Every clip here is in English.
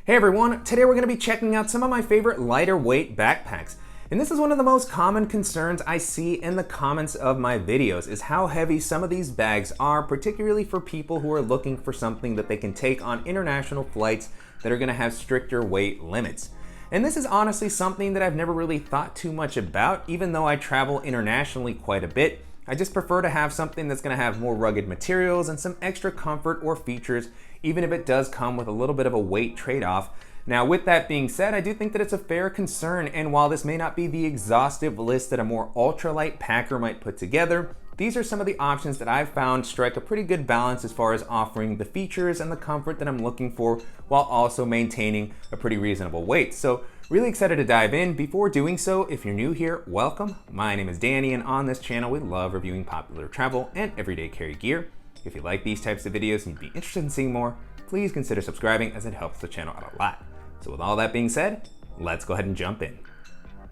Hey everyone, today we're going to be checking out some of my favorite lighter weight backpacks. And this is one of the most common concerns I see in the comments of my videos is how heavy some of these bags are, particularly for people who are looking for something that they can take on international flights that are going to have stricter weight limits. And this is honestly something that I've never really thought too much about, even though I travel internationally quite a bit. I just prefer to have something that's going to have more rugged materials and some extra comfort or features, even if it does come with a little bit of a weight trade-off. Now, with that being said, I do think that it's a fair concern, and while this may not be the exhaustive list that a more ultralight packer might put together, these are some of the options that I've found strike a pretty good balance as far as offering the features and the comfort that I'm looking for while also maintaining a pretty reasonable weight. So really excited to dive in. Before doing so, if you're new here, welcome. My name is Danny, and on this channel, we love reviewing popular travel and everyday carry gear. If you like these types of videos and you'd be interested in seeing more, please consider subscribing as it helps the channel out a lot. So with all that being said, let's go ahead and jump in.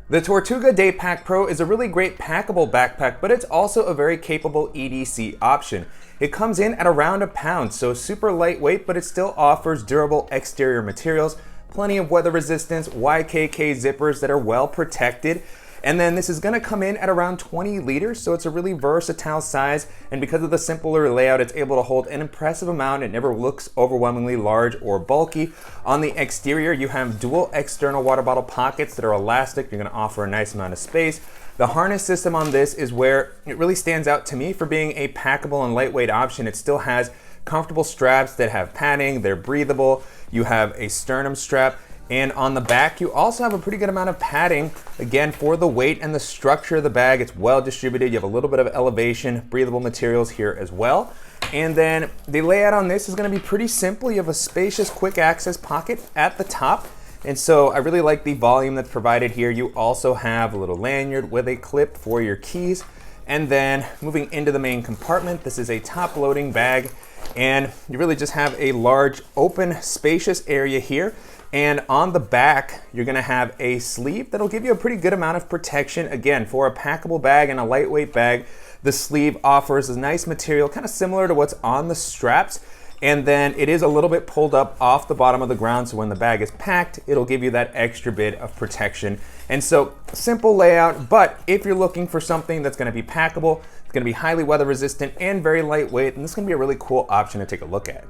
The Tortuga Daypack Pro is a really great packable backpack, but it's also a very capable EDC option. It comes in at around a pound, so super lightweight, but it still offers durable exterior materials, plenty of weather resistance, YKK zippers that are well protected. And then this is gonna come in at around 20 liters, so it's a really versatile size. And because of the simpler layout, it's able to hold an impressive amount. It never looks overwhelmingly large or bulky. On the exterior, you have dual external water bottle pockets that are elastic. You're gonna offer a nice amount of space. The harness system on this is where it really stands out to me for being a packable and lightweight option. It still has comfortable straps that have padding, they're breathable. You have a sternum strap. And on the back, you also have a pretty good amount of padding, again, for the weight and the structure of the bag. It's well distributed. You have a little bit of elevation, breathable materials here as well. And then the layout on this is gonna be pretty simple. You have a spacious quick access pocket at the top. And so I really like the volume that's provided here. You also have a little lanyard with a clip for your keys. And then moving into the main compartment, this is a top loading bag. And you really just have a large, open, spacious area here. And on the back, you're gonna have a sleeve that'll give you a pretty good amount of protection. Again, for a packable bag and a lightweight bag, the sleeve offers a nice material, kind of similar to what's on the straps. And then it is a little bit pulled up off the bottom of the ground, so when the bag is packed, it'll give you that extra bit of protection. And so, simple layout, but if you're looking for something that's gonna be packable, it's gonna be highly weather resistant and very lightweight, and this is gonna be a really cool option to take a look at.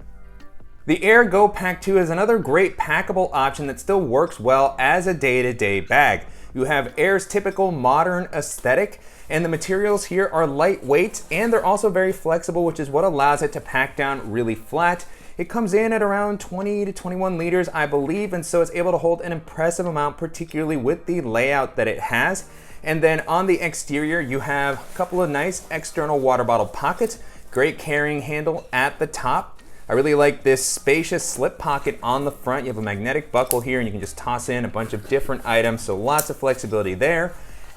The Aer Go Pack 2 is another great packable option that still works well as a day-to-day bag. You have Aer's typical modern aesthetic, and the materials here are lightweight, and they're also very flexible, which is what allows it to pack down really flat. It comes in at around 20 to 21 liters, I believe, and so it's able to hold an impressive amount, particularly with the layout that it has. And then on the exterior, you have a couple of nice external water bottle pockets, great carrying handle at the top. I really like this spacious slip pocket on the front. You have a magnetic buckle here and you can just toss in a bunch of different items, so lots of flexibility there.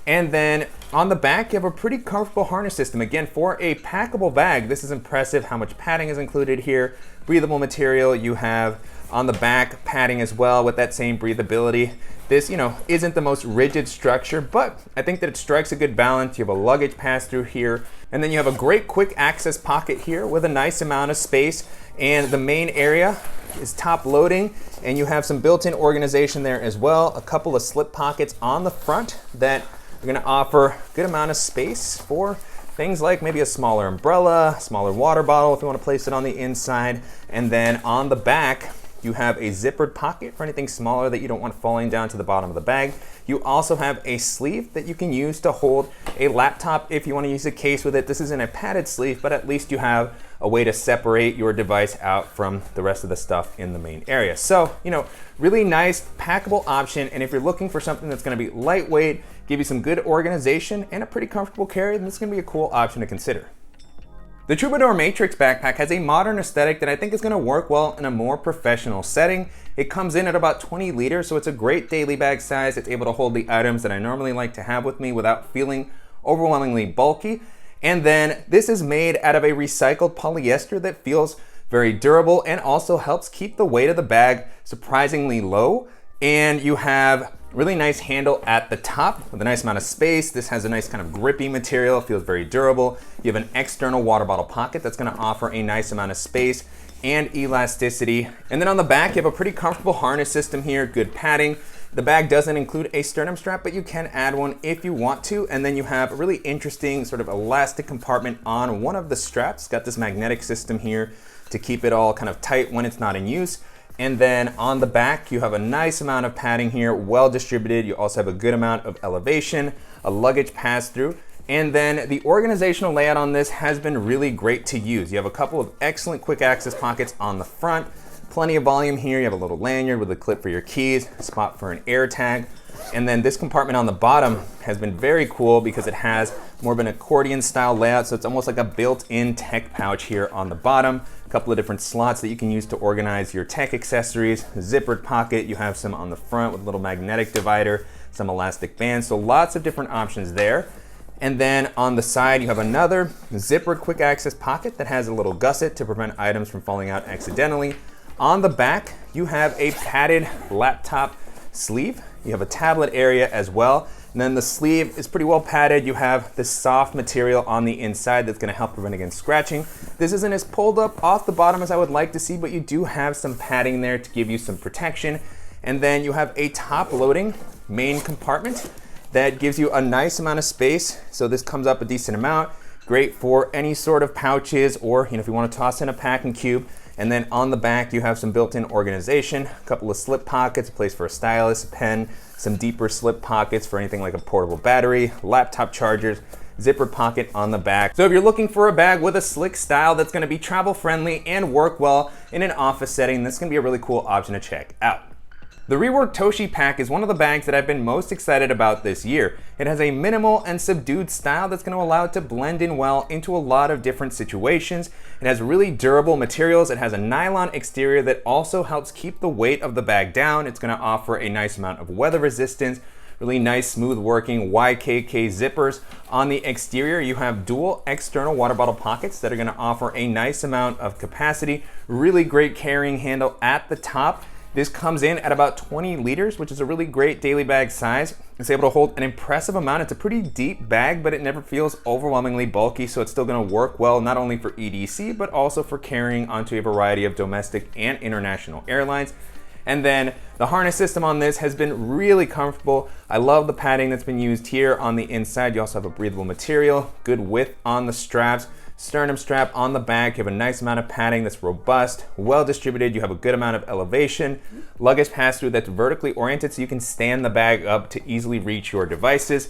And then on the back, you have a pretty comfortable harness system. Again, for a packable bag, this is impressive how much padding is included here. Breathable material, you have on the back padding as well with that same breathability. This, isn't the most rigid structure, but I think that it strikes a good balance. You have a luggage pass-through here, and then you have a great quick access pocket here with a nice amount of space. And the main area is top loading, and you have some built-in organization there as well. A couple of slip pockets on the front that are gonna offer a good amount of space for things like maybe a smaller umbrella, smaller water bottle if you wanna place it on the inside. And then on the back, you have a zippered pocket for anything smaller that you don't want falling down to the bottom of the bag. You also have a sleeve that you can use to hold a laptop if you want to use a case with it. This isn't a padded sleeve, but at least you have a way to separate your device out from the rest of the stuff in the main area. So, really nice packable option. And if you're looking for something that's going to be lightweight, give you some good organization and a pretty comfortable carry, then this is going to be a cool option to consider. The Troubadour Matrix backpack has a modern aesthetic that I think is going to work well in a more professional setting. It comes in at about 20 liters, so it's a great daily bag size. It's able to hold the items that I normally like to have with me without feeling overwhelmingly bulky. And then this is made out of a recycled polyester that feels very durable and also helps keep the weight of the bag surprisingly low. And you have really nice handle at the top with a nice amount of space. This has a nice kind of grippy material, feels very durable. You have an external water bottle pocket that's gonna offer a nice amount of space. and elasticity. And then on the back, you have a pretty comfortable harness system here, good padding. The bag doesn't include a sternum strap, but you can add one if you want to. And then you have a really interesting sort of elastic compartment on one of the straps. It's got this magnetic system here to keep it all kind of tight when it's not in use. And then on the back, you have a nice amount of padding here, well distributed. You also have a good amount of elevation, a luggage pass-through. And then the organizational layout on this has been really great to use. You have a couple of excellent quick access pockets on the front, plenty of volume here. You have a little lanyard with a clip for your keys, a spot for an air tag. And then this compartment on the bottom has been very cool because it has more of an accordion style layout. So it's almost like a built-in tech pouch here on the bottom. A couple of different slots that you can use to organize your tech accessories. A zippered pocket, you have some on the front with a little magnetic divider, some elastic bands. So lots of different options there. And then on the side, you have another zippered quick access pocket that has a little gusset to prevent items from falling out accidentally. On the back, you have a padded laptop sleeve. You have a tablet area as well. And then the sleeve is pretty well padded. You have this soft material on the inside that's gonna help prevent against scratching. This isn't as pulled up off the bottom as I would like to see, but you do have some padding there to give you some protection. And then you have a top loading main compartment that gives you a nice amount of space. So this comes up a decent amount. Great for any sort of pouches or if you wanna toss in a packing cube. And then on the back, you have some built-in organization, a couple of slip pockets, a place for a stylus, a pen, some deeper slip pockets for anything like a portable battery, laptop chargers, zipper pocket on the back. So if you're looking for a bag with a slick style that's gonna be travel friendly and work well in an office setting, this is gonna be a really cool option to check out. The Rework Toshi pack is one of the bags that I've been most excited about this year. It has a minimal and subdued style that's going to allow it to blend in well into a lot of different situations. It has really durable materials. It has a nylon exterior that also helps keep the weight of the bag down. It's going to offer a nice amount of weather resistance, really nice smooth working YKK zippers. On the exterior, you have dual external water bottle pockets that are going to offer a nice amount of capacity, really great carrying handle at the top. This comes in at about 20 liters, which is a really great daily bag size. It's able to hold an impressive amount. It's a pretty deep bag, but it never feels overwhelmingly bulky, so it's still gonna work well, not only for EDC, but also for carrying onto a variety of domestic and international airlines. And then the harness system on this has been really comfortable. I love the padding that's been used here on the inside. You also have a breathable material, good width on the straps. Sternum strap on the back, you have a nice amount of padding that's robust, well distributed, you have a good amount of elevation, luggage pass-through that's vertically oriented so you can stand the bag up to easily reach your devices.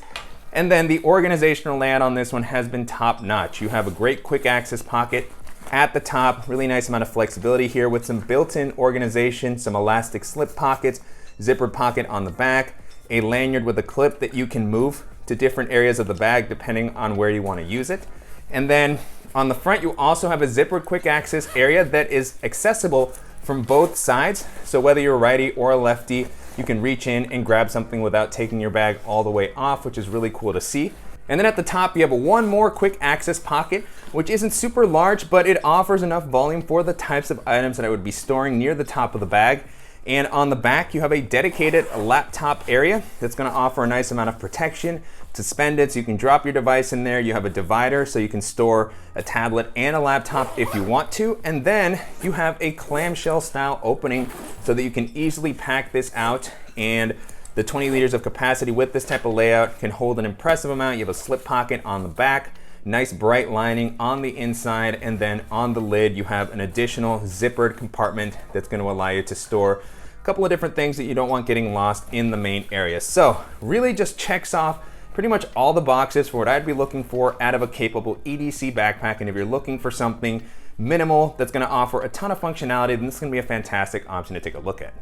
And then the organizational layout on this one has been top notch. You have a great quick access pocket at the top, really nice amount of flexibility here with some built-in organization, some elastic slip pockets, zippered pocket on the back, a lanyard with a clip that you can move to different areas of the bag depending on where you want to use it. And then on the front, you also have a zippered quick access area that is accessible from both sides. So whether you're a righty or a lefty, you can reach in and grab something without taking your bag all the way off, which is really cool to see. And then at the top, you have one more quick access pocket, which isn't super large, but it offers enough volume for the types of items that I would be storing near the top of the bag. And on the back, you have a dedicated laptop area that's gonna offer a nice amount of protection, suspended, so you can drop your device in there. You have a divider so you can store a tablet and a laptop if you want to. And then you have a clamshell style opening so that you can easily pack this out. And the 20 liters of capacity with this type of layout can hold an impressive amount. You have a slip pocket on the back, nice bright lining on the inside, and then on the lid, you have an additional zippered compartment that's gonna allow you to store a couple of different things that you don't want getting lost in the main area. So really just checks off pretty much all the boxes for what I'd be looking for out of a capable EDC backpack. And if you're looking for something minimal that's gonna offer a ton of functionality, then this is gonna be a fantastic option to take a look at.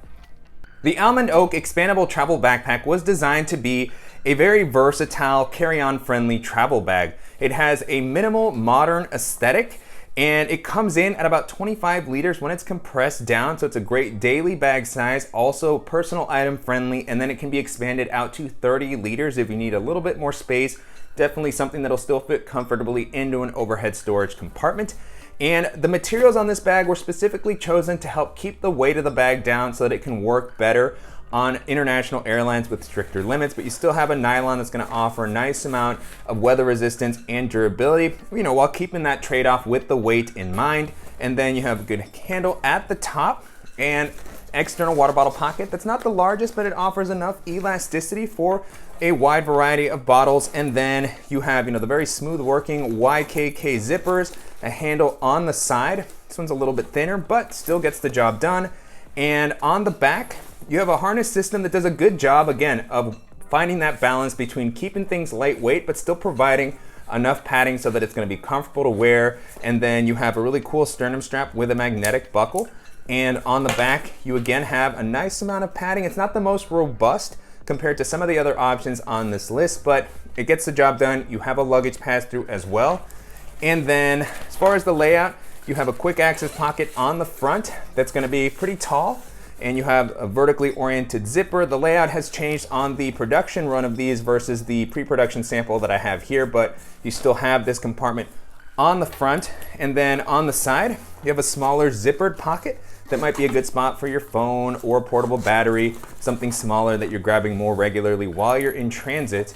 The Almond Oak Expandable Travel Backpack was designed to be a very versatile, carry-on friendly travel bag. It has a minimal modern aesthetic, and it comes in at about 25 liters when it's compressed down, so it's a great daily bag size, also personal item friendly, and then it can be expanded out to 30 liters if you need a little bit more space. Definitely something that'll still fit comfortably into an overhead storage compartment. And the materials on this bag were specifically chosen to help keep the weight of the bag down so that it can work better on international airlines with stricter limits, but you still have a nylon that's going to offer a nice amount of weather resistance and durability, you know, while keeping that trade-off with the weight in mind. And then you have a good handle at the top and external water bottle pocket that's not the largest, but it offers enough elasticity for a wide variety of bottles. And then you have, you know, the very smooth working YKK zippers, a handle on the side. This one's a little bit thinner, but still gets the job done. And on the back, you have a harness system that does a good job, again, of finding that balance between keeping things lightweight, but still providing enough padding so that it's going to be comfortable to wear. And then you have a really cool sternum strap with a magnetic buckle. And on the back, you again have a nice amount of padding. It's not the most robust compared to some of the other options on this list, but it gets the job done. You have a luggage pass-through as well. And then as far as the layout, you have a quick access pocket on the front that's going to be pretty tall, and you have a vertically oriented zipper. The layout has changed on the production run of these versus the pre-production sample that I have here, but you still have this compartment on the front. And then on the side, you have a smaller zippered pocket that might be a good spot for your phone or portable battery, something smaller that you're grabbing more regularly while you're in transit.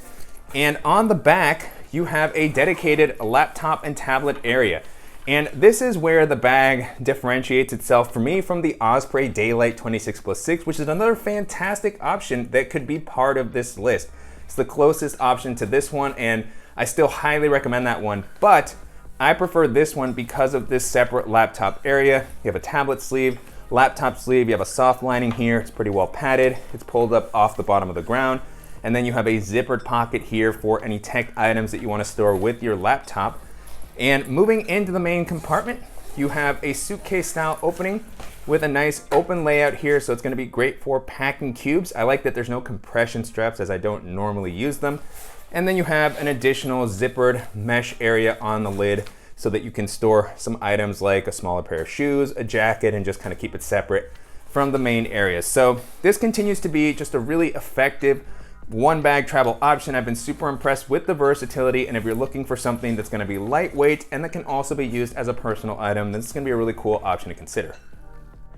And on the back, you have a dedicated laptop and tablet area. And this is where the bag differentiates itself for me from the Osprey Daylight 26+6, which is another fantastic option that could be part of this list. It's the closest option to this one, and I still highly recommend that one, but I prefer this one because of this separate laptop area. You have a tablet sleeve, laptop sleeve, you have a soft lining here, it's pretty well padded, it's pulled up off the bottom of the ground, and then you have a zippered pocket here for any tech items that you want to store with your laptop. And moving into the main compartment, you have a suitcase style opening with a nice open layout here, so it's going to be great for packing cubes. I like that there's no compression straps as I don't normally use them. And then you have an additional zippered mesh area on the lid so that you can store some items like a smaller pair of shoes, a jacket, and just kind of keep it separate from the main area. So this continues to be just a really effective one bag travel option. I've been super impressed with the versatility, and if you're looking for something that's going to be lightweight and that can also be used as a personal item, then this is going to be a really cool option to consider.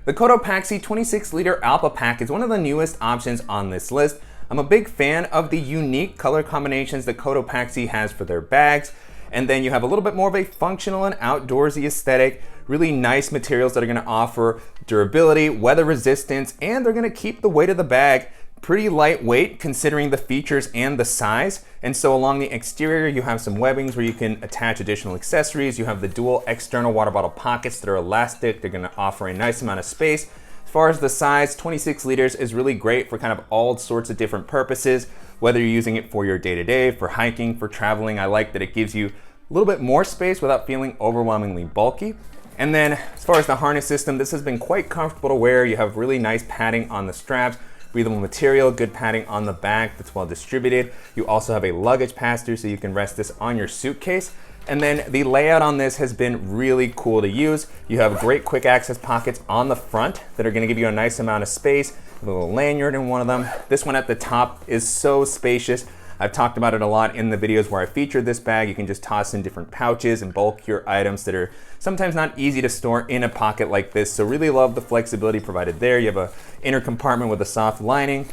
The Cotopaxi 26-liter Allpa pack is one of the newest options on this list. I'm a big fan of the unique color combinations that Cotopaxi has for their bags, and then you have a little bit more of a functional and outdoorsy aesthetic, really nice materials that are going to offer durability, weather resistance, and they're going to keep the weight of the bag pretty lightweight considering the features and the size. And so along the exterior, you have some webbings where you can attach additional accessories. You have the dual external water bottle pockets that are elastic. They're gonna offer a nice amount of space. As far as the size, 26 liters is really great for kind of all sorts of different purposes, whether you're using it for your day-to-day, for hiking, for traveling. I like that it gives you a little bit more space without feeling overwhelmingly bulky. And then as far as the harness system, this has been quite comfortable to wear. You have really nice padding on the straps, breathable material, good padding on the back that's well distributed. You also have a luggage pass-through so you can rest this on your suitcase. And then the layout on this has been really cool to use. You have great quick access pockets on the front that are gonna give you a nice amount of space, a little lanyard in one of them. This one at the top is so spacious. I've talked about it a lot in the videos where I featured this bag. You can just toss in different pouches and bulk your items that are sometimes not easy to store in a pocket like this. So really love the flexibility provided there. You have a inner compartment with a soft lining.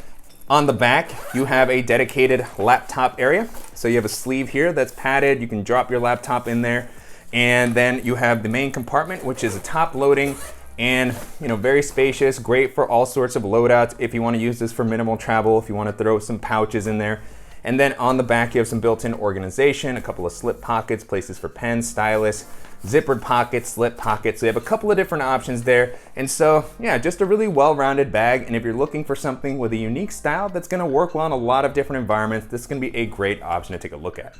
On the back, you have a dedicated laptop area. So you have a sleeve here that's padded. You can drop your laptop in there. And then you have the main compartment, which is a top loading and very spacious, great for all sorts of loadouts. If you want to use this for minimal travel, if you want to throw some pouches in there. And then on the back, you have some built-in organization, a couple of slip pockets, places for pens, stylus, zippered pockets, slip pockets. So you have a couple of different options there. And so, yeah, just a really well-rounded bag. And if you're looking for something with a unique style that's gonna work well in a lot of different environments, this is gonna be a great option to take a look at.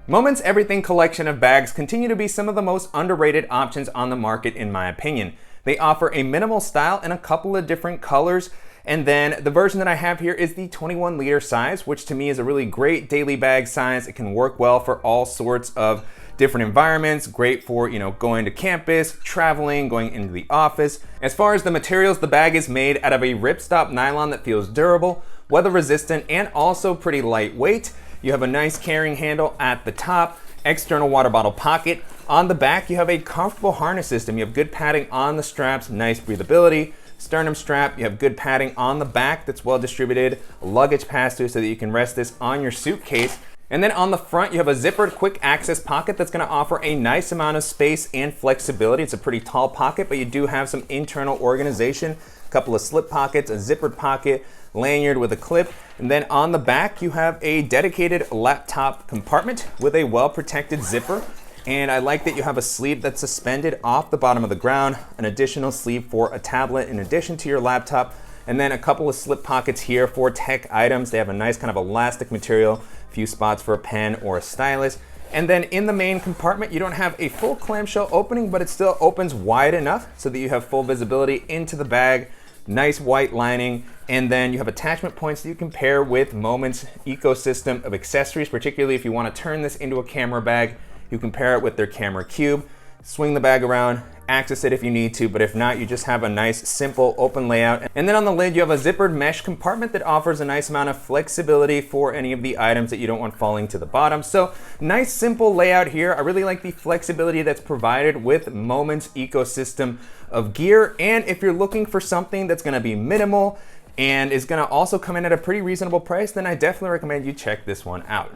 Moment's Everything collection of bags continue to be some of the most underrated options on the market in my opinion. They offer a minimal style in a couple of different colors. And then the version that I have here is the 21 liter size, which to me is a really great daily bag size. It can work well for all sorts of different environments, great for, going to campus, traveling, going into the office. As far as the materials, the bag is made out of a ripstop nylon that feels durable, weather resistant, and also pretty lightweight. You have a nice carrying handle at the top, external water bottle pocket. On the back, you have a comfortable harness system. You have good padding on the straps, nice breathability, sternum strap, you have good padding on the back that's well distributed, luggage pass-through so that you can rest this on your suitcase. And then on the front, you have a zippered quick access pocket that's gonna offer a nice amount of space and flexibility. It's a pretty tall pocket, but you do have some internal organization, a couple of slip pockets, a zippered pocket, lanyard with a clip. And then on the back, you have a dedicated laptop compartment with a well-protected zipper. And I like that you have a sleeve that's suspended off the bottom of the ground, an additional sleeve for a tablet in addition to your laptop, and then a couple of slip pockets here for tech items. They have a nice kind of elastic material, a few spots for a pen or a stylus. And then in the main compartment, you don't have a full clamshell opening, but it still opens wide enough so that you have full visibility into the bag, nice white lining, and then you have attachment points that you can pair with Moment's ecosystem of accessories, particularly if you want to turn this into a camera bag. You can pair it with their camera cube, swing the bag around, access it if you need to, but if not, you just have a nice, simple, open layout. And then on the lid, you have a zippered mesh compartment that offers a nice amount of flexibility for any of the items that you don't want falling to the bottom. So nice, simple layout here. I really like the flexibility that's provided with Moment's ecosystem of gear. And if you're looking for something that's gonna be minimal and is gonna also come in at a pretty reasonable price, then I definitely recommend you check this one out.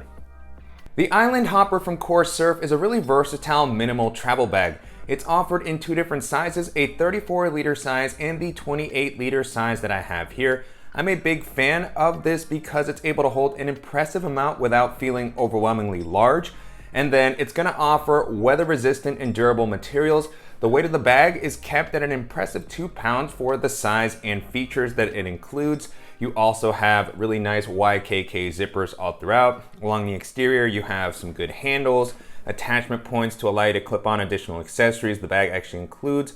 The Island Hopper from Core Surf is a really versatile minimal travel bag. It's offered in two different sizes, a 34-liter size and the 28-liter size that I have here. I'm a big fan of this because it's able to hold an impressive amount without feeling overwhelmingly large. And then it's gonna offer weather-resistant and durable materials. The weight of the bag is kept at an impressive 2 pounds for the size and features that it includes. You also have really nice YKK zippers all throughout. Along the exterior, you have some good handles, attachment points to allow you to clip on additional accessories. The bag actually includes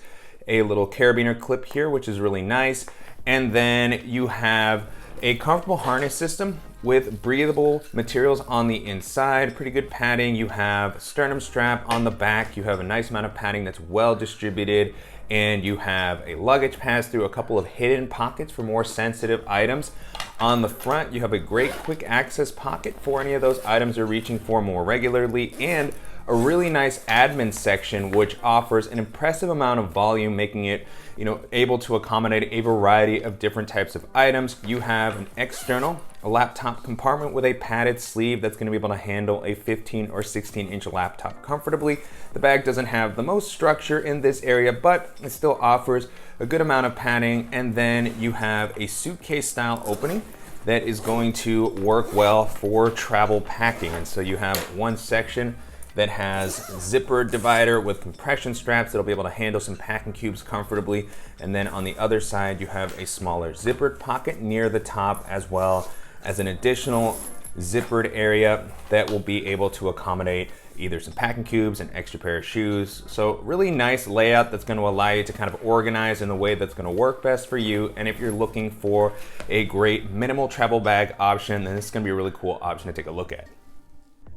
a little carabiner clip here, which is really nice. And then you have a comfortable harness system with breathable materials on the inside, pretty good padding. You have sternum strap on the back. You have a nice amount of padding that's well distributed, and you have a luggage pass through, a couple of hidden pockets for more sensitive items. On the front, you have a great quick access pocket for any of those items you're reaching for more regularly, and a really nice admin section which offers an impressive amount of volume, making it able to accommodate a variety of different types of items. You have an external laptop compartment with a padded sleeve that's going to be able to handle a 15 or 16-inch laptop comfortably. The bag doesn't have the most structure in this area, but it still offers a good amount of padding. And then you have a suitcase style opening that is going to work well for travel packing. And so you have one section that has zipper divider with compression straps that'll be able to handle some packing cubes comfortably. And then on the other side, you have a smaller zippered pocket near the top, as well as an additional zippered area that will be able to accommodate either some packing cubes, an extra pair of shoes. So really nice layout that's going to allow you to kind of organize in the way that's going to work best for you. And if you're looking for a great minimal travel bag option, then this is going to be a really cool option to take a look at.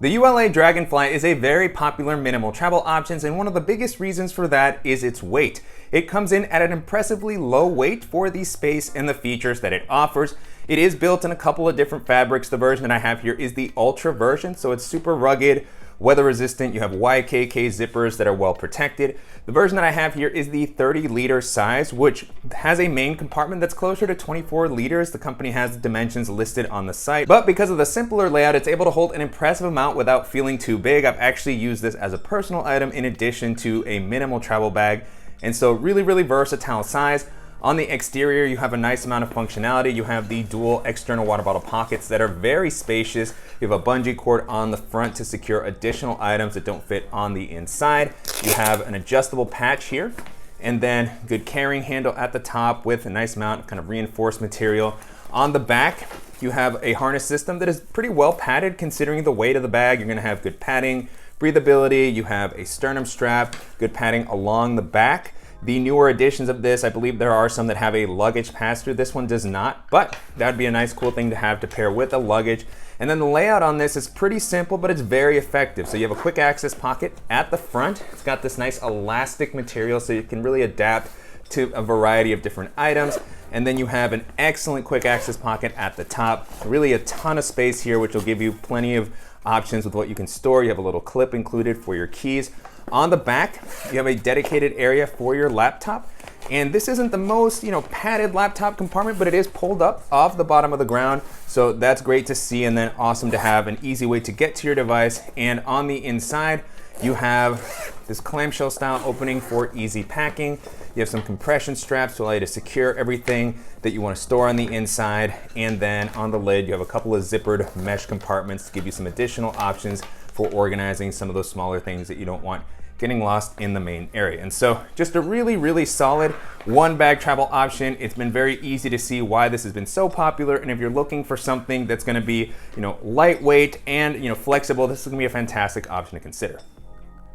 The ULA Dragonfly is a very popular minimal travel option, and one of the biggest reasons for that is its weight. It comes in at an impressively low weight for the space and the features that it offers. It is built in a couple of different fabrics. The version that I have here is the Ultra version, so it's super rugged, weather resistant. You have YKK zippers that are well protected. The version that I have here is the 30-liter size, which has a main compartment that's closer to 24 liters. The company has the dimensions listed on the site, but because of the simpler layout, it's able to hold an impressive amount without feeling too big. I've actually used this as a personal item in addition to a minimal travel bag, and so really versatile size. On the exterior, you have a nice amount of functionality. You have the dual external water bottle pockets that are very spacious. You have a bungee cord on the front to secure additional items that don't fit on the inside. You have an adjustable patch here, and then good carrying handle at the top with a nice amount of kind of reinforced material. On the back, you have a harness system that is pretty well padded considering the weight of the bag. You're gonna have good padding, breathability. You have a sternum strap, good padding along the back. The newer editions of this, I believe there are some that have a luggage pass-through. This one does not, but that would be a nice cool thing to have to pair with a luggage. And then the layout on this is pretty simple, but it's very effective. So you have a quick access pocket at the front. It's got this nice elastic material so you can really adapt to a variety of different items. And then you have an excellent quick access pocket at the top. Really a ton of space here, which will give you plenty of options with what you can store. You have a little clip included for your keys. On the back, you have a dedicated area for your laptop. And this isn't the most, padded laptop compartment, but it is pulled up off the bottom of the ground. So that's great to see, and then awesome to have an easy way to get to your device. And on the inside, you have this clamshell style opening for easy packing. You have some compression straps to allow you to secure everything that you want to store on the inside. And then on the lid, you have a couple of zippered mesh compartments to give you some additional options for organizing some of those smaller things that you don't want getting lost in the main area. And so just a really, really solid one bag travel option. It's been very easy to see why this has been so popular. And if you're looking for something that's gonna be, lightweight and, flexible, this is gonna be a fantastic option to consider.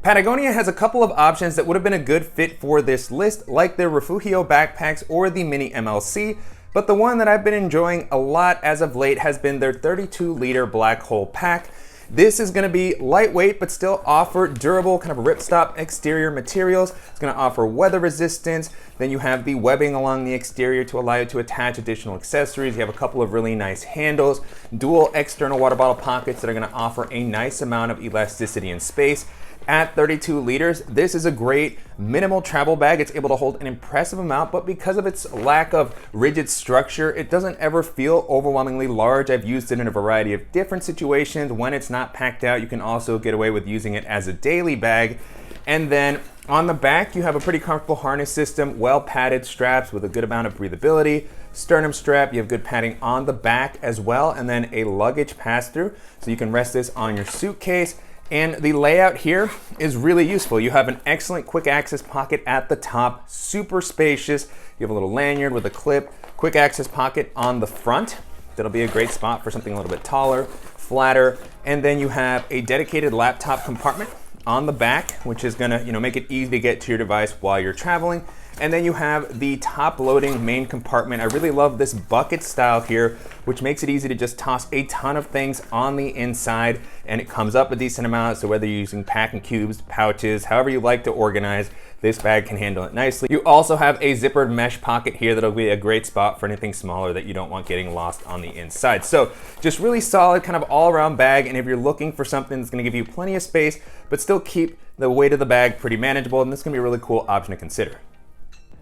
Patagonia has a couple of options that would have been a good fit for this list, like their Refugio backpacks or the Mini MLC, but the one that I've been enjoying a lot as of late has been their 32-liter black hole pack. This is gonna be lightweight, but still offer durable kind of ripstop exterior materials. It's gonna offer weather resistance. Then you have the webbing along the exterior to allow you to attach additional accessories. You have a couple of really nice handles, dual external water bottle pockets that are gonna offer a nice amount of elasticity and space. At 32 liters, this is a great minimal travel bag. It's able to hold an impressive amount, but because of its lack of rigid structure, it doesn't ever feel overwhelmingly large. I've used it in a variety of different situations. When it's not packed out, you can also get away with using it as a daily bag. And then on the back, you have a pretty comfortable harness system, well padded straps with a good amount of breathability. Sternum strap, you have good padding on the back as well, and then a luggage pass-through, so you can rest this on your suitcase. And the layout here is really useful. You have an excellent quick access pocket at the top, super spacious. You have a little lanyard with a clip, quick access pocket on the front. That'll be a great spot for something a little bit taller, flatter. And then you have a dedicated laptop compartment on the back, which is gonna make it easy to get to your device while you're traveling. And then you have the top loading main compartment. I really love this bucket style here, which makes it easy to just toss a ton of things on the inside, and it comes up a decent amount. So whether you're using packing cubes, pouches, however you like to organize, this bag can handle it nicely. You also have a zippered mesh pocket here that'll be a great spot for anything smaller that you don't want getting lost on the inside. So just really solid kind of all around bag. And if you're looking for something that's gonna give you plenty of space, but still keep the weight of the bag pretty manageable, and this is gonna be a really cool option to consider.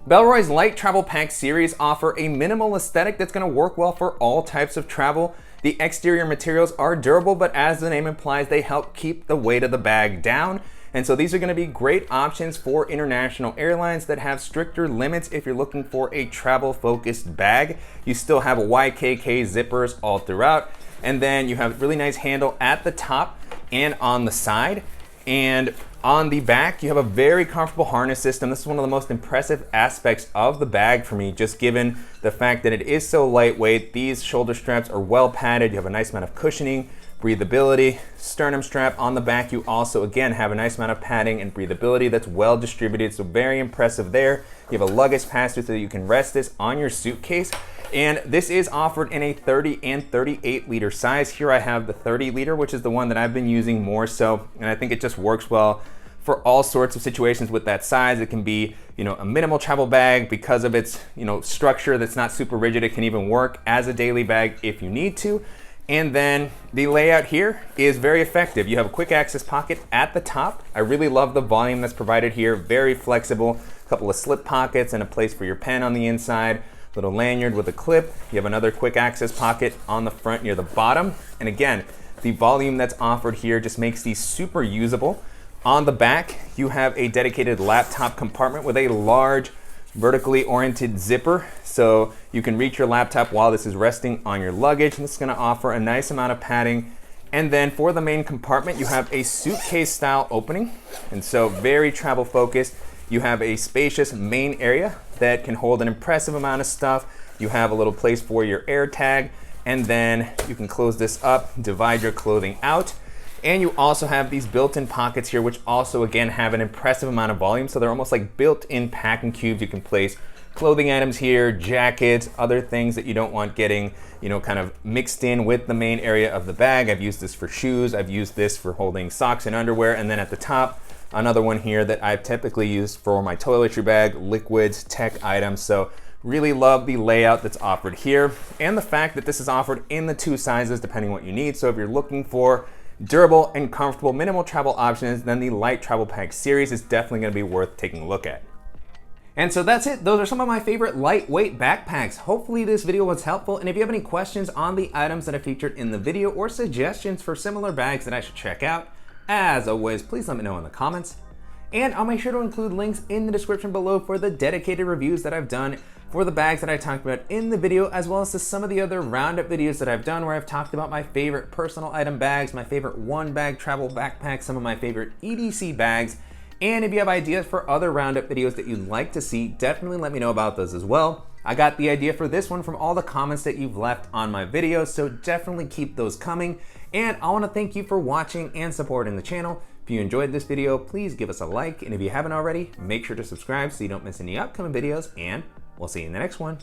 Bellroy's Lite Travel Pack series offer a minimal aesthetic that's gonna work well for all types of travel. The exterior materials are durable, but as the name implies, they help keep the weight of the bag down. And so these are gonna be great options for international airlines that have stricter limits if you're looking for a travel-focused bag. You still have YKK zippers all throughout. And then you have really nice handle at the top and on the side. And on the back, you have a very comfortable harness system. This is one of the most impressive aspects of the bag for me, just given the fact that it is so lightweight. These shoulder straps are well padded. You have a nice amount of cushioning, breathability. Sternum strap on the back, you also, again, have a nice amount of padding and breathability that's well distributed, so very impressive there. You have a luggage pass-through so that you can rest this on your suitcase. And this is offered in a 30 and 38 liter size. Here I have the 30 liter, which is the one that I've been using more so, and I think it just works well for all sorts of situations with that size. It can be, a minimal travel bag because of its, structure that's not super rigid. It can even work as a daily bag if you need to. And then the layout here is very effective. You have a quick access pocket at the top. I really love the volume that's provided here. Very flexible, a couple of slip pockets and a place for your pen on the inside. Little lanyard with a clip. You have another quick access pocket on the front near the bottom. And again, the volume that's offered here just makes these super usable. On the back, you have a dedicated laptop compartment with a large vertically oriented zipper, so you can reach your laptop while this is resting on your luggage, and this is gonna offer a nice amount of padding. And then for the main compartment, you have a suitcase style opening, and so very travel focused. You have a spacious main area that can hold an impressive amount of stuff. You have a little place for your air tag, and then you can close this up, divide your clothing out. And you also have these built-in pockets here, which also, again, have an impressive amount of volume. So they're almost like built-in packing cubes. You can place clothing items here, jackets, other things that you don't want getting, kind of mixed in with the main area of the bag. I've used this for shoes. I've used this for holding socks and underwear. And then at the top, another one here that I've typically used for my toiletry bag, liquids, tech items. So really love the layout that's offered here and the fact that this is offered in the two sizes depending what you need. So if you're looking for durable and comfortable minimal travel options, then the Lite Travel Pack series is definitely going to be worth taking a look at. And so that's it. Those are some of my favorite lightweight backpacks. Hopefully this video was helpful, and if you have any questions on the items that I featured in the video or suggestions for similar bags that I should check out, as always, please let me know in the comments. And I'll make sure to include links in the description below for the dedicated reviews that I've done for the bags that I talked about in the video, as well as to some of the other roundup videos that I've done where I've talked about my favorite personal item bags, my favorite one bag travel backpacks, some of my favorite EDC bags. And if you have ideas for other roundup videos that you'd like to see, definitely let me know about those as well. I got the idea for this one from all the comments that you've left on my videos, so definitely keep those coming. And I want to thank you for watching and supporting the channel. If you enjoyed this video, please give us a like, and if you haven't already, make sure to subscribe so you don't miss any upcoming videos, and we'll see you in the next one.